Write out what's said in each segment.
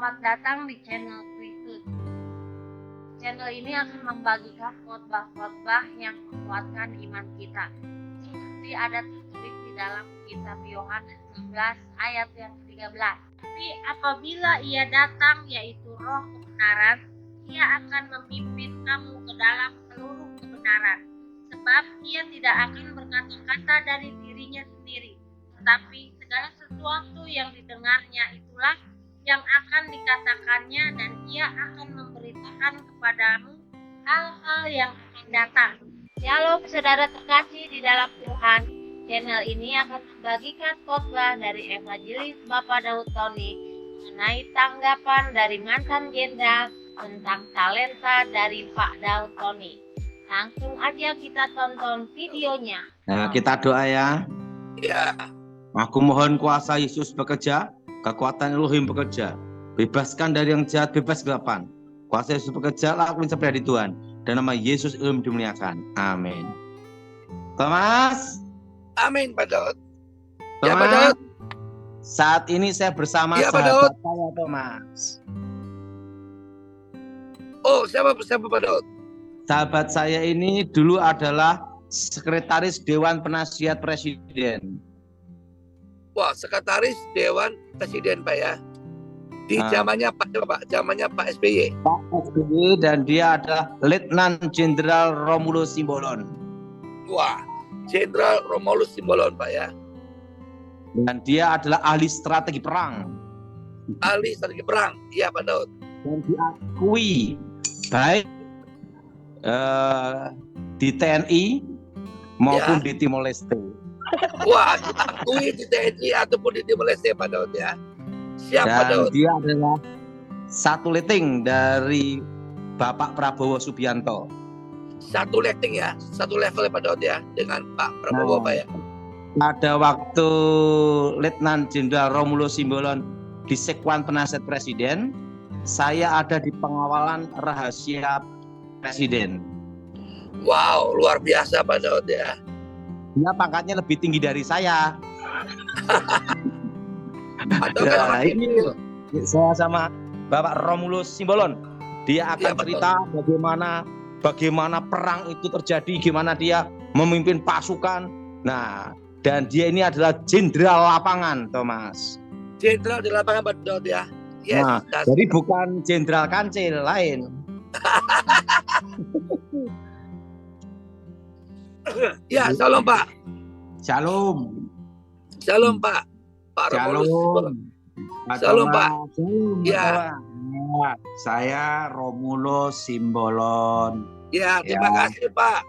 Selamat datang di channel Kristus. Channel ini akan membagikan khotbah-khotbah yang menguatkan iman kita. Seperti ada tertulis di dalam kitab Yohanes 11 ayat yang 13. Tapi apabila ia datang, yaitu Roh kebenaran, ia akan memimpin kamu ke dalam seluruh kebenaran. Sebab ia tidak akan berkata-kata dari dirinya sendiri, tetapi segala sesuatu yang didengarnya itulah yang akan dikatakannya, dan ia akan memberitakan kepadamu hal-hal yang akan datang. Shalom saudara terkasih di dalam Tuhan. Channel ini akan membagikan khotbah dari Evangelis Bapak Daud Tony mengenai tanggapan dari mantan jenderal tentang talenta dari Pak Daud Tony. Langsung aja kita tonton videonya. Nah, kita doa ya. Ya, Aku mohon kuasa Yesus bekerja, kekuatan Elohim bekerja. Bebaskan dari yang jahat, bebas kegelapan. Kuasa Yesus bekerja, lakukan seperti Tuhan. Dan nama Yesus Elohim dimuliakan. Amin. Thomas. amin Pak Daud. Thomas. Ya Pak Daud. Saat ini saya bersama Ya, Pak sahabat Daud. saya Thomas. Oh, siapa Pak Daud? Sahabat saya ini dulu adalah Sekretaris Dewan Penasihat Presiden. Wah, Sekretaris Dewan Presiden Pak ya. Di zamannya Pak, zamannya Pak SBY. Pak SBY, dan dia adalah Letnan Jenderal Romulus Simbolon. Wah, Jenderal Romulus Simbolon Pak ya. Dan dia adalah ahli strategi perang. Ahli strategi perang. Iya Pak Daud. Dan diakui baik di TNI maupun di Timor Leste. Wah, diakui di TNI ataupun di Timor Leste Pak Daud ya. Siap Pak Dan Daud. dia adalah satu letting dari Bapak Prabowo Subianto. Satu letting ya, satu level ya Pak Daud ya dengan Pak Prabowo Pak ya. Pada waktu Letnan Jenderal Romulus Simbolon di Sekwan Penasihat Presiden, saya ada di pengawalan rahasia Presiden. Wow, luar biasa Pak Daud ya. Dia pangkatnya lebih tinggi dari saya. Atau kan Nah, ini saya sama Bapak Romulus Simbolon. Dia akan Ya, cerita bagaimana perang itu terjadi, gimana dia memimpin pasukan. Nah, dan dia ini adalah jenderal lapangan, Thomas. Jenderal di lapangan Pak Daud ya. Yes. Nah, jadi bukan jenderal kancil lain. Ya, salam Pak. Shalom. Shalom Pak. Pak Romulus. Shalom. Shalom Pak. Ya. Saya Romulus Simbolon. Ya, terima kasih Pak.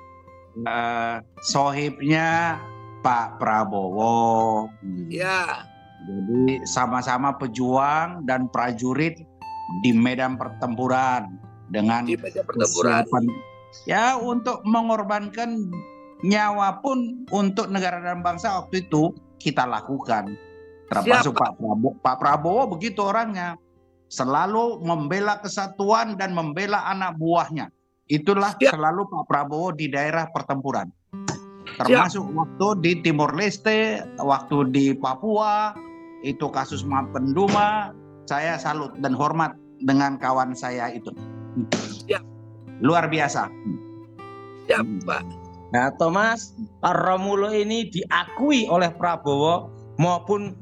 Sohibnya Pak Prabowo. Ya, Jadi sama-sama pejuang dan prajurit di medan pertempuran dengan di meja pertempuran. kesiapan. Ya, untuk mengorbankan nyawa pun untuk negara dan bangsa waktu itu kita lakukan. Termasuk Pak Prabowo begitu orangnya. Selalu membela kesatuan dan membela anak buahnya. Itulah selalu Pak Prabowo di daerah pertempuran. Termasuk waktu di Timor Leste, waktu di Papua, itu kasus Mapenduma, saya salut dan hormat dengan kawan saya itu. Siap. Luar biasa. Siap Pak. Nah, Thomas, Pak Romulo ini diakui oleh Prabowo maupun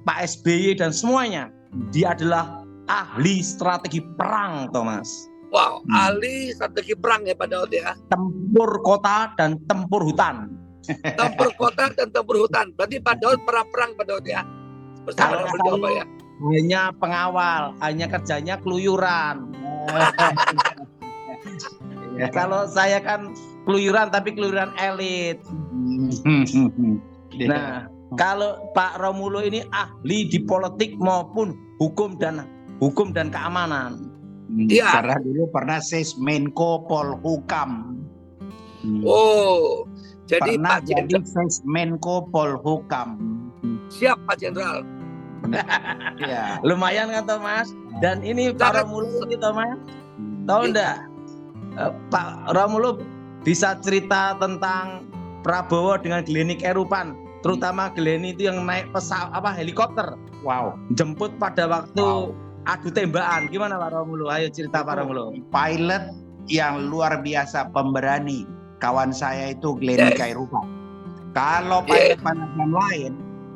Pak SBY dan semuanya. Dia adalah ahli strategi perang, Thomas. Wow, ahli strategi perang ya Pak Daud ya. Tempur kota dan tempur hutan. Tempur kota dan tempur hutan. Berarti Pak Daud pernah perang Pak Daud ya. Bersama dengan beliau Pak ya. Hanya pengawal, hanya kerjanya keluyuran. Kalau saya kan keluyuran, tapi keluyuran elit. Nah, kalau Pak Romulo ini ahli di politik maupun hukum dan keamanan. Iya. Karena dulu pernah Menko Polhukam. Oh, jadi Pernah Pak jadi Jenderal. Menko Polhukam. Siap Pak Jenderal. Ya. Lumayan kan Thomas? Dan ini Pak Romulo ini Thomas, tahu enggak? Pak Romulo bisa cerita tentang Prabowo dengan Gleni Kerupan, terutama Gleni itu yang naik pesawat helikopter. Wow. Jemput pada waktu adu tembakan. Gimana Pak Romulo? Ayo cerita Pak Romulo. Pilot yang luar biasa pemberani. Kawan saya itu Glenny Yes. Kairuka. Kalau Yes. pilot yang lain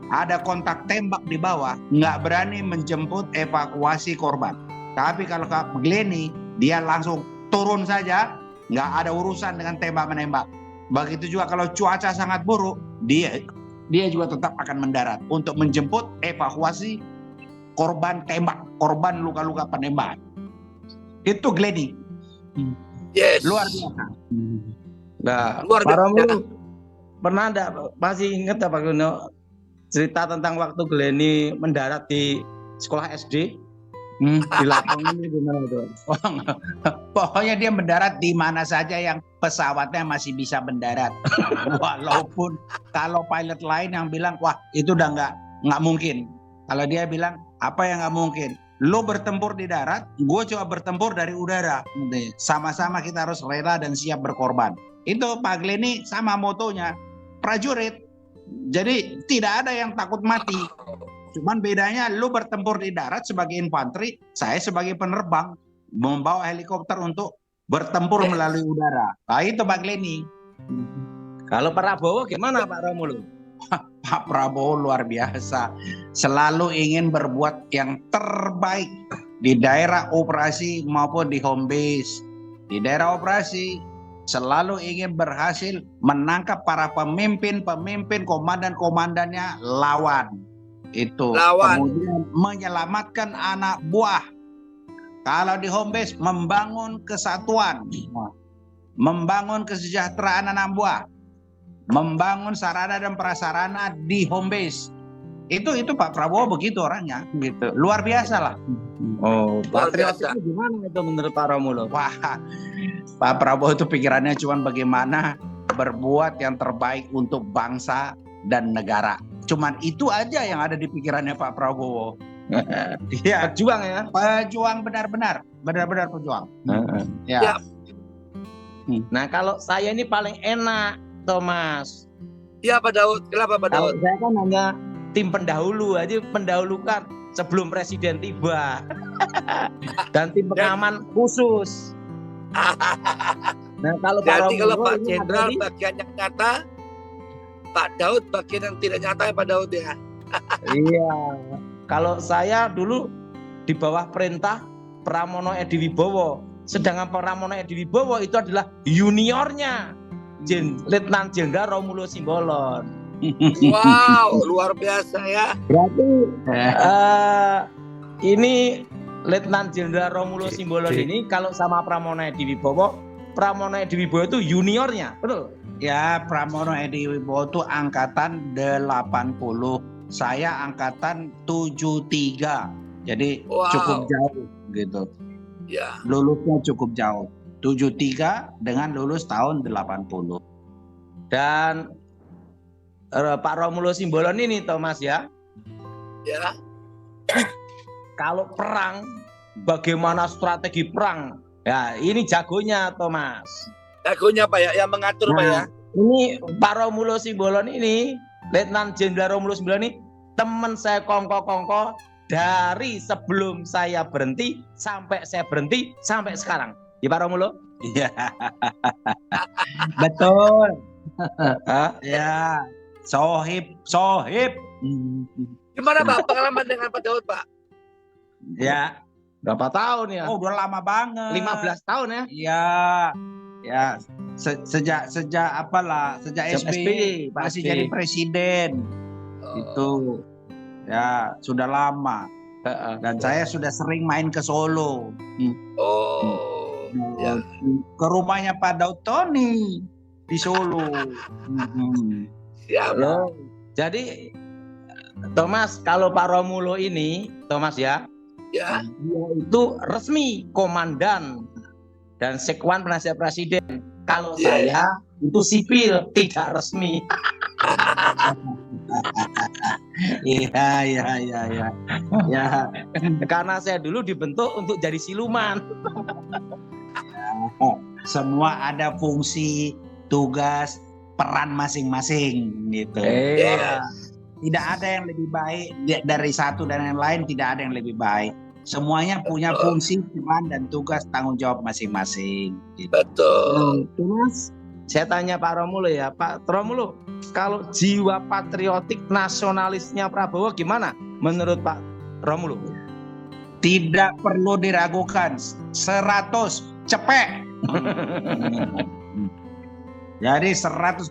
ada kontak tembak di bawah, nggak berani menjemput evakuasi korban. Tapi kalau Kak Glenny, dia langsung turun saja, nggak ada urusan dengan tembak-menembak. Begitu juga kalau cuaca sangat buruk, dia juga tetap akan mendarat untuk menjemput evakuasi korban tembak, korban luka-luka penembakan. Itu Glenny, Yes. luar biasa. Nah, Luar Pak biasa. Romulo pernah enggak, masih ingat Pak Guno cerita tentang waktu Glenny mendarat di sekolah SD di lapangan itu gimana itu? Pokoknya dia mendarat di mana saja yang pesawatnya masih bisa mendarat. Walaupun kalau pilot lain yang bilang, wah itu udah nggak mungkin. Kalau dia bilang, apa yang nggak mungkin? Lo bertempur di darat, gue coba bertempur dari udara. Sama-sama kita harus rela dan siap berkorban. Itu Pak Glenny sama motonya, prajurit. Jadi tidak ada yang takut mati. Cuman bedanya lu bertempur di darat sebagai infanteri, saya sebagai penerbang membawa helikopter untuk bertempur melalui udara. Nah itu Pak Glenny. Kalau Pak Prabowo gimana Pak Romulo? Pak Prabowo luar biasa. Selalu ingin berbuat yang terbaik di daerah operasi maupun di home base. Di daerah operasi selalu ingin berhasil menangkap para pemimpin-pemimpin, komandan-komandannya lawan. Itu Lawan. kemudian menyelamatkan anak buah. Kalau di home base membangun kesatuan, membangun kesejahteraan anak buah, membangun sarana dan prasarana di home base. Itu Pak Prabowo begitu orangnya, gitu. Luar biasa lah. Oh, Luar patriot biasa. itu gimana itu menurut Pak Romulo? Wah, Pak Prabowo itu pikirannya cuma bagaimana berbuat yang terbaik untuk bangsa dan negara. Cuman itu aja yang ada di pikirannya Pak Prabowo. Iya, Pejuang ya. pejuang benar-benar pejuang. Ya. Ya. Nah kalau saya ini paling enak, Thomas. Iya Pak Daud. Kenapa Pak Kalau Daud? saya kan hanya tim pendahulu aja, pendahulukan sebelum presiden tiba. Dan tim pengaman khusus. Nah kalau Pak Jadi kalau Romulo Pak ini Jenderal ada di- bagian yang nyata, Pak Daud bagian yang tidak nyata ya Pak Daud ya. Iya. Kalau saya dulu di bawah perintah Pramono Edi Wibowo, sedangkan Pramono Edi Wibowo itu adalah juniornya Letnan Jenderal Romulo Simbolon. Wow, luar biasa ya. Berarti ini Letnan Jenderal Romulo Simbolon ini kalau sama Pramono Edi Wibowo itu juniornya, betul? Ya, Pramono Edi Wibowo itu angkatan 80. Saya angkatan 73. Jadi Wow. cukup jauh gitu. Ya. Lulusnya cukup jauh. 73 dengan lulus tahun 80. Dan Pak Romulo Simbolon ini Thomas ya, Ya. kalau perang bagaimana strategi perang? Ya, ini jagonya Thomas. Jagonya Pak ya, yang mengatur Pak ya. Ini Pak Romulo Simbolon ini, Letnan Jenderal Romulo Simbolon ini teman saya kongko-kongko dari sebelum saya berhenti sampai saya berhenti sampai sekarang. Ya Pak Romulo? Iya. Betul. Hah? Ya. Sohib. Gimana Pak pengalaman dengan Pak Daud Pak? Ya. Berapa tahun ya? Oh, udah lama banget. 15 tahun ya? Iya. Ya. Sejak apalah, sejak Sejak SBY SBY, Pak masih SBY. jadi presiden. Itu. Ya, sudah lama. Dan saya sudah sering main ke Solo. Oh. Ya. Ke rumahnya Pak Daud Tony di Solo. Siap. Loh. Jadi Thomas, kalau Pak Romulo ini, Thomas ya, Ya. dia itu resmi komandan dan sekwan penasihat presiden. Kalau saya itu sipil, tidak resmi. Iya. Ya. Karena saya dulu dibentuk untuk jadi siluman. Semua ada fungsi, tugas, peran masing-masing gitu. Iya. Tidak ada yang lebih baik dari satu dan yang lain, tidak ada yang lebih baik. Semuanya punya fungsi, peran, dan tugas tanggung jawab masing-masing. Gitu. Betul. Mas, saya tanya Pak Romulo ya, Pak Romulo, kalau jiwa patriotik nasionalisnya Prabowo gimana menurut Pak Romulo? Tidak perlu diragukan, 100 cepet. Jadi 100%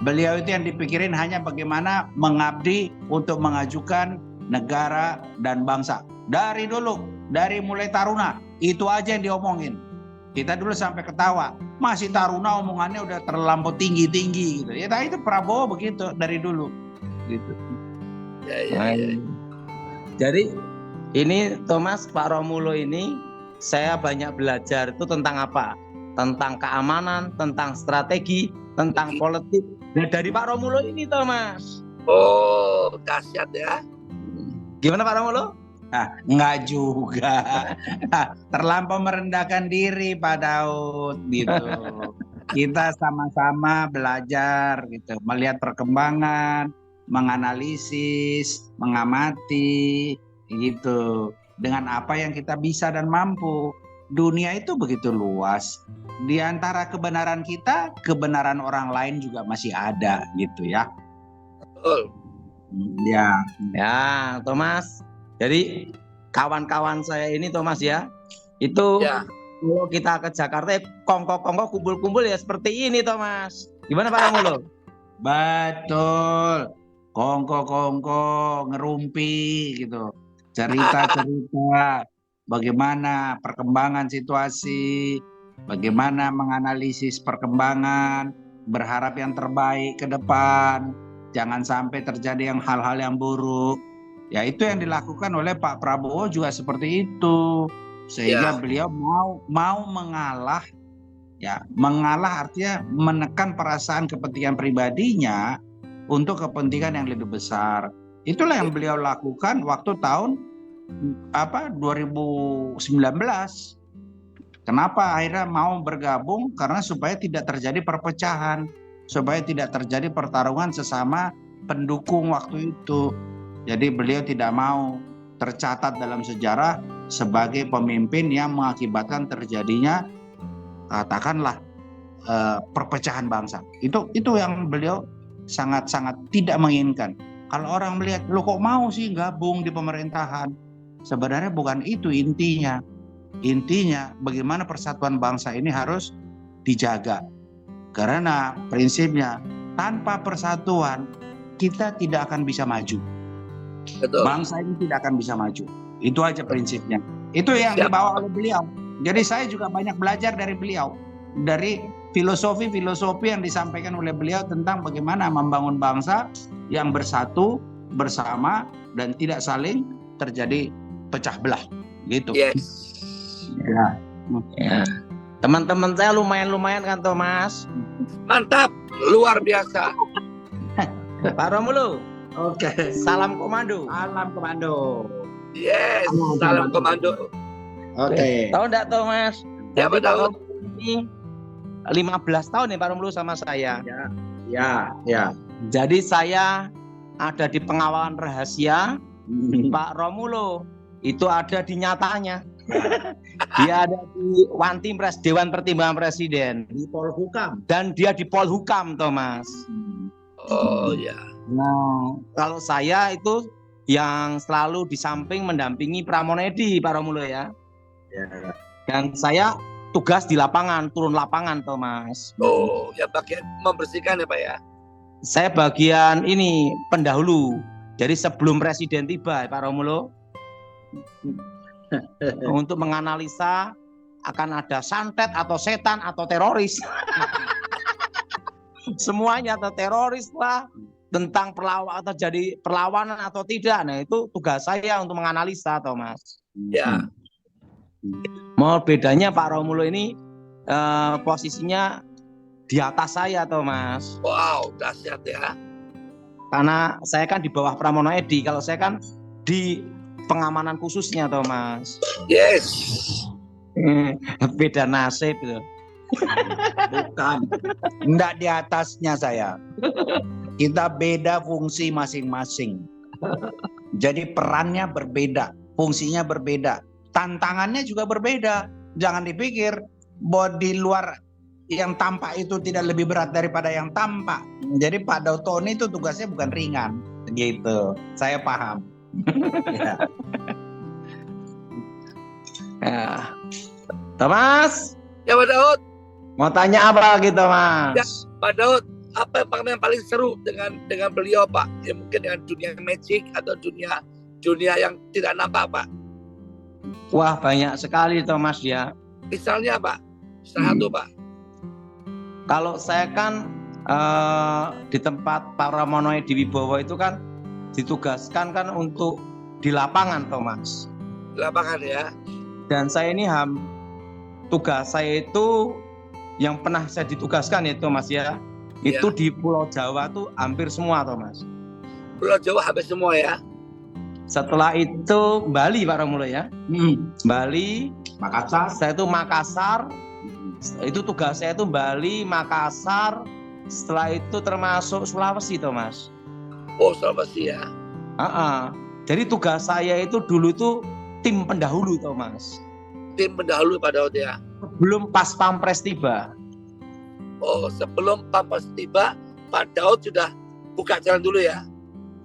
beliau itu yang dipikirin hanya bagaimana mengabdi untuk mengajukan negara dan bangsa. Dari dulu, dari mulai taruna, itu aja yang diomongin. Kita dulu sampai ketawa, masih taruna omongannya udah terlampau tinggi-tinggi gitu. Ya itu Prabowo begitu dari dulu. Gitu. Ya. Jadi ini Thomas, Pak Romulo ini saya banyak belajar itu tentang apa? Tentang keamanan, tentang strategi, tentang politik. Nah, dari Pak Romulo ini Thomas. Oh, dahsyat ya. Gimana Pak Romulo? Enggak juga. Terlampau merendahkan diri Pak Daud gitu. Kita sama-sama belajar gitu, melihat perkembangan, menganalisis, mengamati gitu. Dengan apa yang kita bisa dan mampu. Dunia itu begitu luas. Di antara kebenaran kita, kebenaran orang lain juga masih ada gitu ya. Betul. Ya, Thomas. Jadi kawan-kawan saya ini Thomas ya, itu kalau kita ke Jakarta kongko-kongko kumpul-kumpul ya seperti ini Thomas. Gimana Pak Romulo? Betul. Kongko-kongko ngerumpi gitu. Cerita-cerita bagaimana perkembangan situasi, bagaimana menganalisis perkembangan, berharap yang terbaik ke depan, jangan sampai terjadi hal-hal yang buruk. Ya itu yang dilakukan oleh Pak Prabowo juga seperti itu, sehingga beliau mau mengalah, ya mengalah artinya menekan perasaan kepentingan pribadinya untuk kepentingan yang lebih besar. Itulah yang beliau lakukan waktu tahun 2019. Kenapa akhirnya mau bergabung? Karena supaya tidak terjadi perpecahan, supaya tidak terjadi pertarungan sesama pendukung waktu itu. Jadi beliau tidak mau tercatat dalam sejarah sebagai pemimpin yang mengakibatkan terjadinya katakanlah perpecahan bangsa. Itu yang beliau sangat-sangat tidak menginginkan. Kalau orang melihat, lo kok mau sih gabung di pemerintahan? Sebenarnya bukan itu intinya. Intinya bagaimana persatuan bangsa ini harus dijaga. Karena prinsipnya tanpa persatuan kita tidak akan bisa maju. Betul. Bangsa ini tidak akan bisa maju. Itu aja prinsipnya. Itu yang dibawa oleh beliau. Jadi saya juga banyak belajar dari beliau. Dari filosofi-filosofi yang disampaikan oleh beliau tentang bagaimana membangun bangsa yang bersatu, bersama, dan tidak saling terjadi pecah belah. Gitu. Yes. Ya. Teman-teman saya lumayan kan Thomas. Mantap, luar biasa. Pak Romulo. Oke. Salam komando. Salam komando. Yes, salam komando. Oke. Tahu enggak Thomas? Ya, Jadi Pak Pak Daud. Romulo ini 15 tahun ya Pak Romulo sama saya. Ya. Jadi saya ada di pengawalan rahasia. Pak Romulo itu ada di nyatanya. Dia ada di Wantimpres, Dewan Pertimbangan Presiden. Di Polhukam. Dan dia di Polhukam Thomas. Oh ya. Nah, kalau saya itu yang selalu di samping mendampingi Pramonedi Pak Romulo ya. Dan saya tugas di lapangan, turun lapangan Thomas. Oh, ya bagian membersihkan ya Pak ya. Saya bagian ini pendahulu. Jadi sebelum presiden tiba Pak Romulo, untuk menganalisa akan ada santet atau setan atau teroris. Semuanya atau teroris lah, tentang atau jadi perlawanan atau tidak. Nah itu tugas saya untuk menganalisa Thomas. Ya. Mau bedanya Pak Romulo ini posisinya di atas saya Thomas. Wow, dahsyat ya. Karena saya kan di bawah Pramono Edi, kalau saya kan di pengamanan khususnya Thomas. Yes. Beda nasib gitu. Bukan. Enggak di atasnya saya. Kita beda fungsi masing-masing. Jadi perannya berbeda. fungsinya berbeda, tantangannya juga berbeda. Jangan dipikir bahwa di luar yang tampak itu tidak lebih berat daripada yang tampak. Jadi Pak Dautoni itu tugasnya bukan ringan, gitu. Saya paham. Ya. Ya. Thomas, Ya Pak Daud, mau tanya apa gitu, Mas? Ya. Pak Daud, apa yang paling seru dengan beliau Pak? Ya mungkin dengan dunia magic atau dunia yang tidak nampak Pak. Wah, banyak sekali Thomas ya. Misalnya Pak, satu Pak. Kalau saya kan di tempat Pak Ramono di Wibowo itu kan ditugaskan kan untuk di lapangan Thomas. Di lapangan ya. Dan saya ini tugas saya itu yang pernah saya ditugaskan itu Mas ya, itu di Pulau Jawa tuh hampir semua Thomas. Pulau Jawa hampir semua ya. Setelah itu Bali Pak Romulo ya. Bali, Makassar. saya itu Makassar. Itu tugas saya itu Bali, Makassar. Setelah itu termasuk Sulawesi Thomas. Oh Sulawesi ya. Jadi tugas saya itu dulu itu tim pendahulu Thomas. Tim pendahulu Pak Daud ya. Sebelum pas Pampres tiba. Oh sebelum Pampres tiba, Pak Daud sudah buka jalan dulu ya.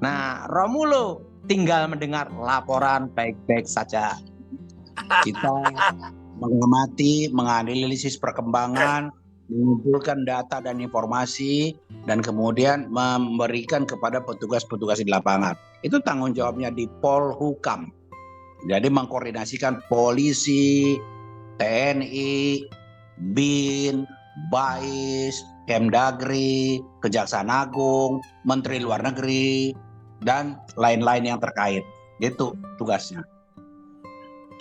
Nah Romulo tinggal mendengar laporan baik-baik saja. Kita mengamati, menganalisis perkembangan, mengumpulkan data dan informasi, dan kemudian memberikan kepada petugas-petugas di lapangan. Itu tanggung jawabnya di Polhukam. Jadi mengkoordinasikan polisi, TNI, BIN, BAIS, Kemdagri, Kejaksaan Agung, Menteri Luar Negeri, dan lain-lain yang terkait. Itu tugasnya.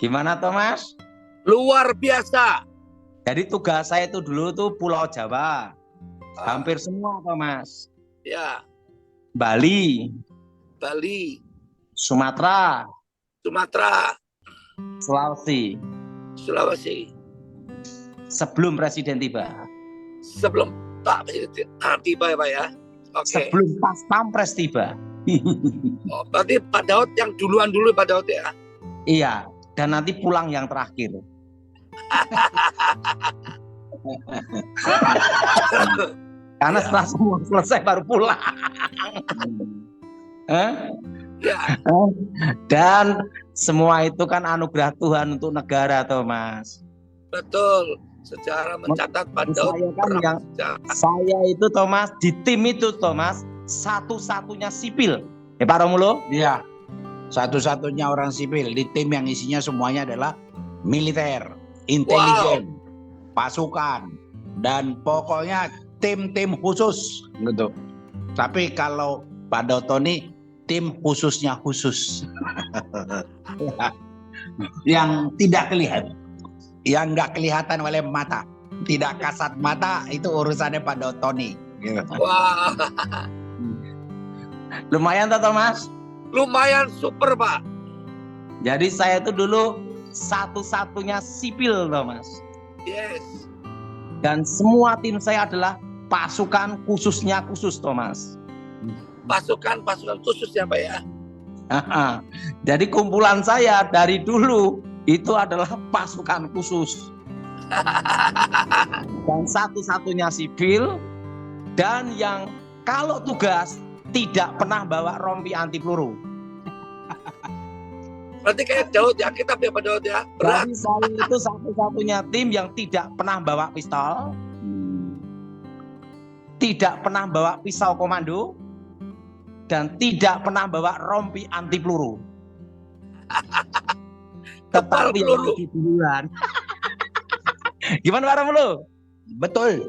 Gimana Thomas? Luar biasa. Jadi tugas saya itu dulu tuh Pulau Jawa. Hampir semua Thomas. Ya. Bali, Sumatera, Sulawesi. Sebelum presiden tiba. Sebelum Pak Presiden tiba ya Pak ya. Oke. Sebelum pas Pampres tiba. Oh, berarti Pak Daud yang duluan dulu Pak Daud ya. Iya, dan nanti pulang yang terakhir. Karena setelah semua selesai baru pulang. Ya. Dan semua itu kan anugerah Tuhan untuk negara Thomas. Betul. Secara mencatat Pak Daud saya itu Thomas di tim itu Thomas satu-satunya sipil. Pak Romulo? Iya. Satu-satunya orang sipil di tim yang isinya semuanya adalah militer, intelijen, pasukan, dan pokoknya tim-tim khusus gitu. Tapi kalau Pak Dautoni tim khususnya khusus. Yang tidak kelihatan, yang nggak kelihatan oleh mata, tidak kasat mata, itu urusannya Pak Dautoni. Gitu. Wah. Lumayan toh Thomas? Lumayan super Pak. Jadi saya itu dulu satu-satunya sipil Thomas. Yes. Dan semua tim saya adalah pasukan khususnya khusus Thomas. Pasukan khusus ya Pak ya. Jadi kumpulan saya dari dulu itu adalah pasukan khusus. Dan satu-satunya sipil, dan yang kalau tugas tidak pernah bawa rompi anti peluru. Berarti kayak Daud ya, kita ya Pak Daud ya. Berat. Jadi saya itu satu-satunya tim yang tidak pernah bawa pistol, tidak pernah bawa pisau komando, dan tidak pernah bawa rompi anti peluru. Tetapi yang di duluan. Gimana Pak Romulo? Betul.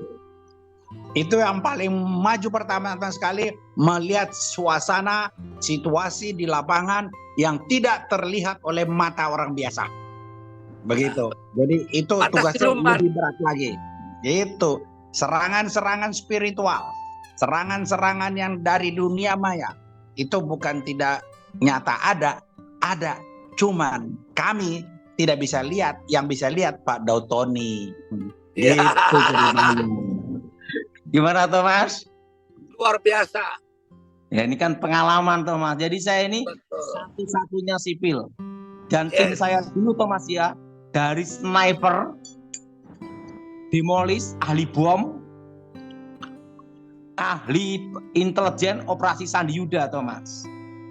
Itu yang paling maju pertama sekali, melihat suasana, situasi di lapangan yang tidak terlihat oleh mata orang biasa. Begitu. Jadi itu tugasnya lebih berat lagi. Itu serangan-serangan spiritual, serangan-serangan yang dari dunia maya. Itu bukan tidak nyata, ada. Cuman kami tidak bisa lihat, yang bisa lihat Pak Dautoni. Ya. Gitu ceritanya. Gimana Thomas? Luar biasa. Ya ini kan pengalaman Thomas. Jadi saya ini satu-satunya sipil. Dan tim Yes. saya dulu Thomas ya, dari sniper, demolis, ahli bom, ahli intelijen operasi Sandi Yuda Thomas.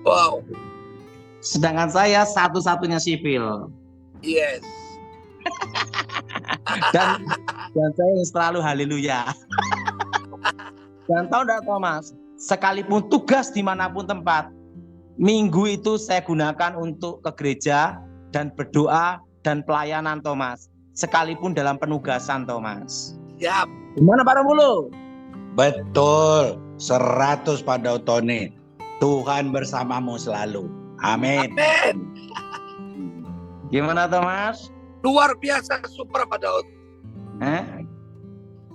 Wow. Sedangkan saya satu-satunya sipil. Yes. Dan saya yang selalu haleluya. Dan tahu enggak Thomas, sekalipun tugas dimanapun tempat, minggu itu saya gunakan untuk ke gereja dan berdoa dan pelayanan Thomas. Sekalipun dalam penugasan Thomas. Siap. Gimana Pak Romulo? Betul, 100 Pak Daud Tony. Tuhan bersamamu selalu. Amin. Amin. Gimana Thomas? Luar biasa super Pak Daud.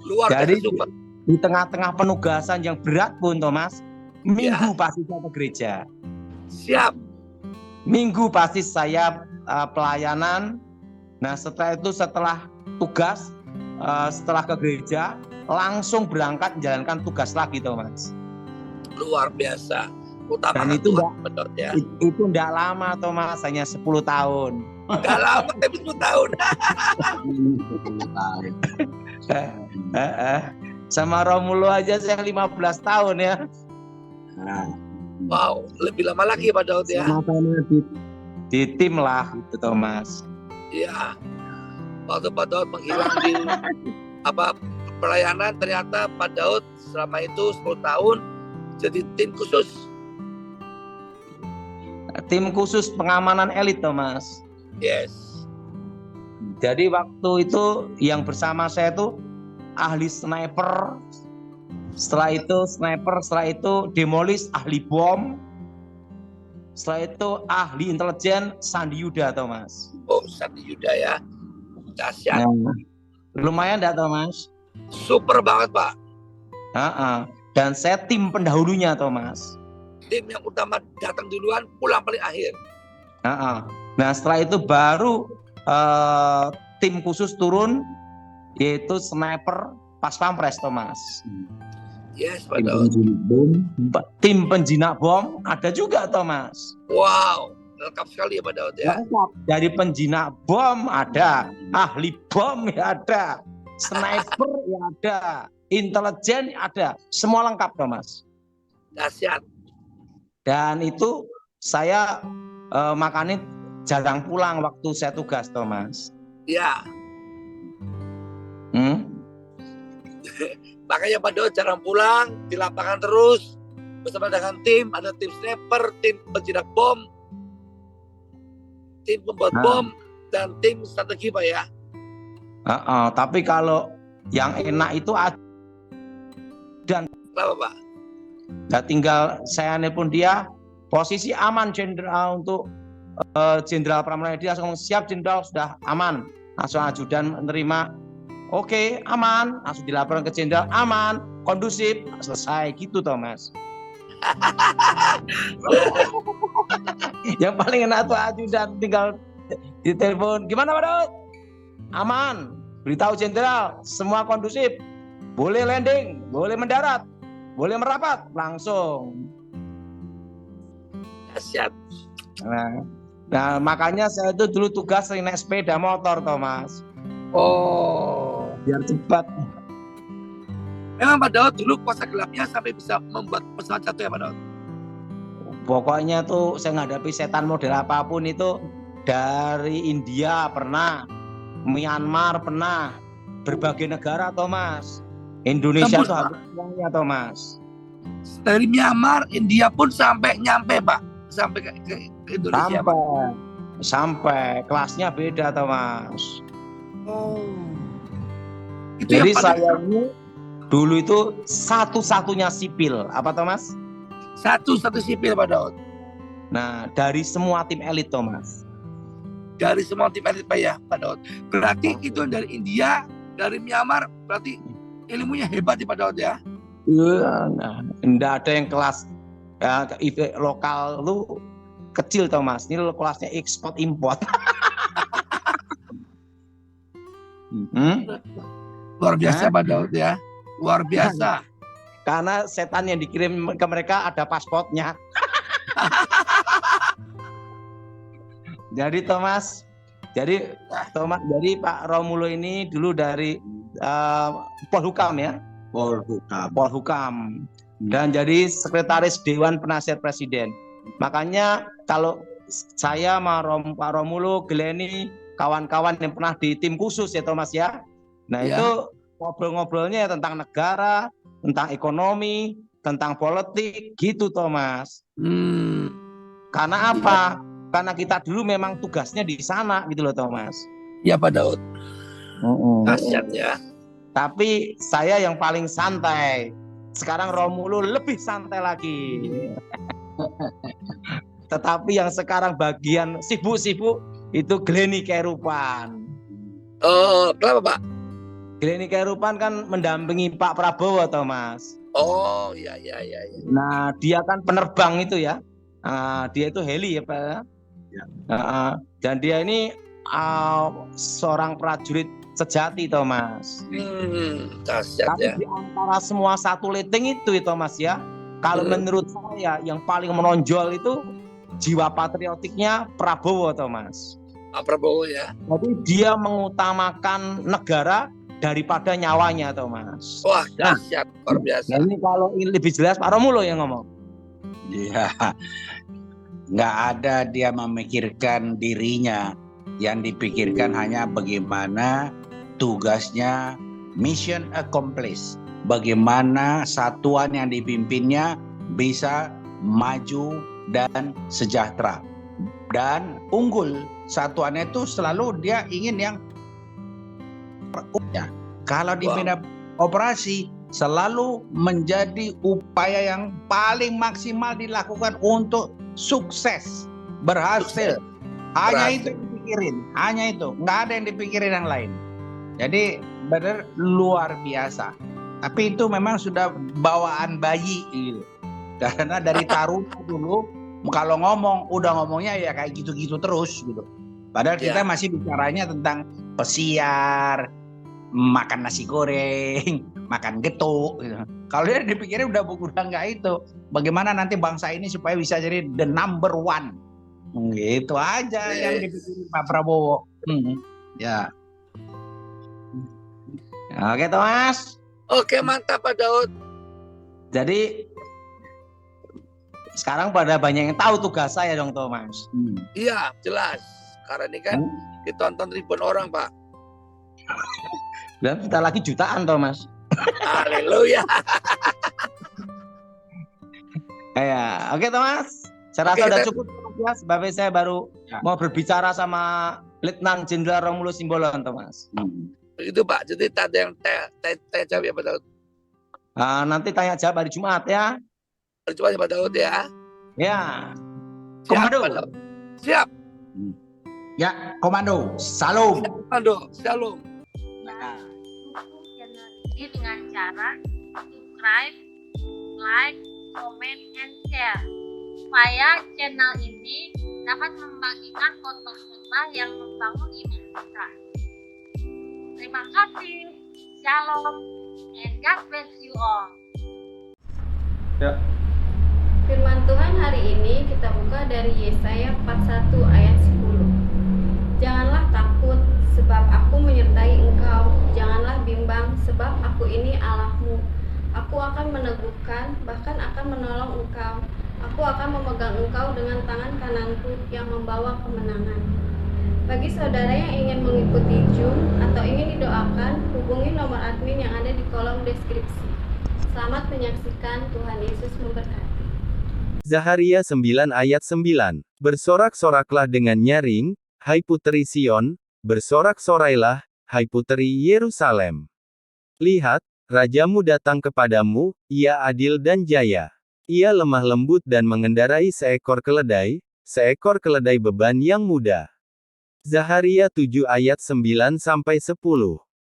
Luar Jadi biasa super. di tengah-tengah penugasan yang berat pun Thomas, minggu pasti saya ke gereja. Siap. Minggu pasti saya pelayanan. Nah setelah tugas, setelah ke gereja, langsung berangkat menjalankan tugas lagi Thomas. Luar biasa. Utama Dan itu Tuhan Pak Daud ya. Itu enggak lama Thomas, hanya 10 tahun. Gak lama tapi 10 tahun. Sama Romulo aja saya 15 tahun ya. Wow, lebih lama lagi Pak Daud ya. Sama-sama di tim lah itu Thomas. Iya. Waktu Pak Daud menghilang di pelayanan, ternyata Pak Daud selama itu 10 tahun jadi tim khusus. Tim khusus pengamanan elit Thomas. Yes. Jadi waktu itu yang bersama saya itu ahli sniper, setelah itu sniper, setelah itu demolis, ahli bom, setelah itu ahli intelijen Sandi Yuda Thomas. Oh, Sandi Yuda ya. Dahsyat. Nah, lumayan enggak Thomas? Super banget Pak. Dan saya tim pendahulunya Thomas. Tim yang utama datang duluan, pulang paling akhir. Nah setelah itu baru tim khusus turun, yaitu sniper pas pampres Thomas. Yes Pak Daud. Tim penjinak bom ada juga Thomas. Wow, lengkap sekali ya Pak Daud ya. Lengkap. Dari penjinak bom ada, ahli bom ya ada, sniper ya ada, intelijen ada, semua lengkap Thomas. Dahsyat. Dan itu saya makanya jarang pulang waktu saya tugas Thomas. Ya. Makanya Pak Daud jarang pulang, di lapangan terus bersama dengan tim, ada tim sniper, tim penjinak bom, tim pembuat bom, dan tim strategi Pak ya. Tapi kalau yang enak itu dan Kenapa Pak? ya tinggal saya nelpon dia, posisi aman jenderal untuk Jenderal Pramana dia langsung siap jenderal, sudah aman. Langsung ajudan menerima, oke aman, langsung dilaporkan ke jenderal, aman, kondusif, selesai gitu Thomas. Yang paling enak tuh ajudan tinggal ditelepon, gimana Pak Daud? Aman, beritahu jenderal, semua kondusif, boleh landing, boleh mendarat, boleh merapat, langsung. Dahsyat. Nah makanya saya itu dulu tugas sering naik sepeda motor Thomas. Oh. Biar cepat. Memang Pak Daud dulu kuasa gelapnya sampai bisa membuat pesawat jatuh ya Pak Daud? Pokoknya tuh saya menghadapi setan model apapun itu, dari India pernah, Myanmar pernah, berbagai negara Thomas. Indonesia tuh hampir semuanya Thomas. Dari Myanmar, India pun sampai nyampe Pak, sampai ke Indonesia. Sampai kelasnya beda Thomas. Oh. Itu Jadi yang saya ini dulu itu satu-satunya sipil, apa Thomas? satu sipil Pak Daud. Nah dari semua tim elit Thomas. Dari semua tim elit Pak ya Pak Daud. Berarti itu dari India, dari Myanmar, berarti ilmunya hebat ya Pak Daud ya. Nah, enggak ada yang kelas lokal lu kecil Thomas. Ini kelasnya ekspor import. Luar biasa Pak Daud ya. Luar biasa. Karena setan yang dikirim ke mereka ada pasportnya. Jadi Thomas, jadi Pak Romulo ini dulu dari Polhukam ya, Polhukam, dan jadi sekretaris Dewan Penasihat Presiden. Makanya kalau saya sama Pak Romulo, Glenny, kawan-kawan yang pernah di tim khusus ya Thomas ya. Nah Ya. itu ngobrol-ngobrolnya ya tentang negara, tentang ekonomi, tentang politik gitu Thomas. Karena apa? Karena kita dulu memang tugasnya di sana gitu loh Thomas. Ya Pak Daud. Dahsyat ya. Tapi saya yang paling santai. Sekarang Romulo lebih santai lagi. Tetapi yang sekarang bagian sibuk-sibuk itu Glenny Kerupan. Oh, kenapa Pak? Glenny Kerupan kan mendampingi Pak Prabowo Thomas. Oh, iya. Nah dia kan penerbang itu ya. Dia itu heli ya Pak. Dan dia ini seorang prajurit sejati Thomas. Dahsyat Tapi ya. di antara semua satu leteng itu Thomas ya, kalau menurut saya yang paling menonjol itu jiwa patriotiknya Prabowo Thomas. Pak Prabowo ya. Jadi dia mengutamakan negara daripada nyawanya Thomas. Wah, dahsyat luar biasa. Nah, ini kalau ini lebih jelas Pak Romulo yang ngomong. Iya, nggak ada dia memikirkan dirinya. Yang dipikirkan hanya bagaimana tugasnya, mission accomplished. Bagaimana satuan yang dipimpinnya bisa maju dan sejahtera. Dan unggul. Satuannya itu selalu dia ingin yang kalau di bidang operasi selalu menjadi upaya yang paling maksimal dilakukan untuk sukses, berhasil. Hanya itu yang dipikirin, hanya itu, nggak ada yang dipikirin yang lain. Jadi benar luar biasa. Tapi itu memang sudah bawaan bayi gitu. Karena dari taruna dulu kalau ngomong udah ngomongnya ya kayak gitu-gitu terus gitu. Padahal kita masih bicaranya tentang pesiar, makan nasi goreng, makan getuk gitu. Kalau dia dipikirnya udah nggak itu. Bagaimana nanti bangsa ini supaya bisa jadi the number one. Gitu aja yang dipikirin Pak Prabowo. Ya. Oke Thomas. Oke, mantap Pak Daud. Jadi sekarang pada banyak yang tahu tugas saya dong Thomas. Iya, jelas. Karena ini kan ditonton ribuan orang Pak. Dan kita lagi jutaan Thomas. Haleluya. Ya, oke Thomas. Saya rasa sudah cukup ya, sebab saya baru mau berbicara sama Letnan Jenderal Romulo Simbolon Thomas. Begitu Pak. Jadi tak ada yang tanya jawab ya Pak Daud. Nanti tanya jawab hari Jumat ya. Coba Pak Daud ya. Ya. Siap, Komando. Pak Daud. Siap. Ya, komando. Salam. Komando. Shalom. Dukung channel ini dengan cara subscribe, like, comment, and share supaya channel ini dapat membagikan khotbah-khotbah yang membangun iman kita. Terima kasih. Shalom and God bless you all. Firman Tuhan hari ini kita buka dari Yesaya 41 ayat 10. Janganlah takut sebab aku menyertai engkau, janganlah bimbang sebab aku ini Allahmu. Aku akan meneguhkan, bahkan akan menolong engkau. Aku akan memegang engkau dengan tangan kananku yang membawa kemenangan. Bagi saudara yang ingin mengikuti Zoom atau ingin didoakan, hubungi nomor admin yang ada di kolom deskripsi. Selamat menyaksikan, Tuhan Yesus memberkati. Zaharia 9 ayat 9. Bersorak-soraklah dengan nyaring, hai puteri Sion, bersorak-sorailah, hai puteri Yerusalem. Lihat, rajamu datang kepadamu, ia adil dan jaya. Ia lemah lembut dan mengendarai seekor keledai beban yang mudah. Zaharia 7 ayat 9-10.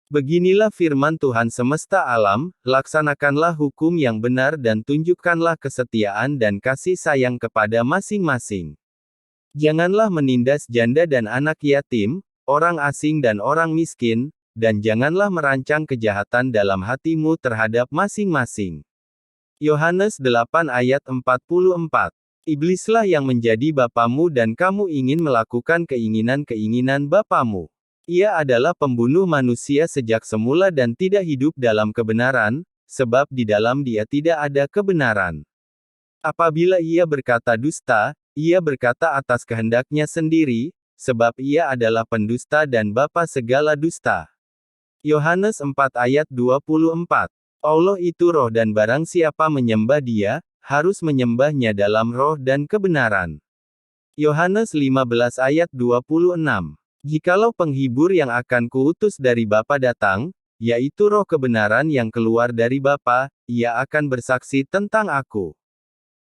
Beginilah firman Tuhan semesta alam, laksanakanlah hukum yang benar dan tunjukkanlah kesetiaan dan kasih sayang kepada masing-masing. Janganlah menindas janda dan anak yatim, orang asing dan orang miskin, dan janganlah merancang kejahatan dalam hatimu terhadap masing-masing. Yohanes 8 ayat 44. Iblislah yang menjadi bapamu dan kamu ingin melakukan keinginan-keinginan bapamu. Ia adalah pembunuh manusia sejak semula dan tidak hidup dalam kebenaran, sebab di dalam dia tidak ada kebenaran. Apabila ia berkata dusta, ia berkata atas kehendaknya sendiri, sebab ia adalah pendusta dan bapa segala dusta. Yohanes 4 ayat 24. Allah itu roh dan barang siapa menyembah dia, harus menyembahnya dalam roh dan kebenaran. Yohanes 15 ayat 26. Jikalau penghibur yang akan kuutus dari Bapa datang, yaitu roh kebenaran yang keluar dari Bapa, ia akan bersaksi tentang aku.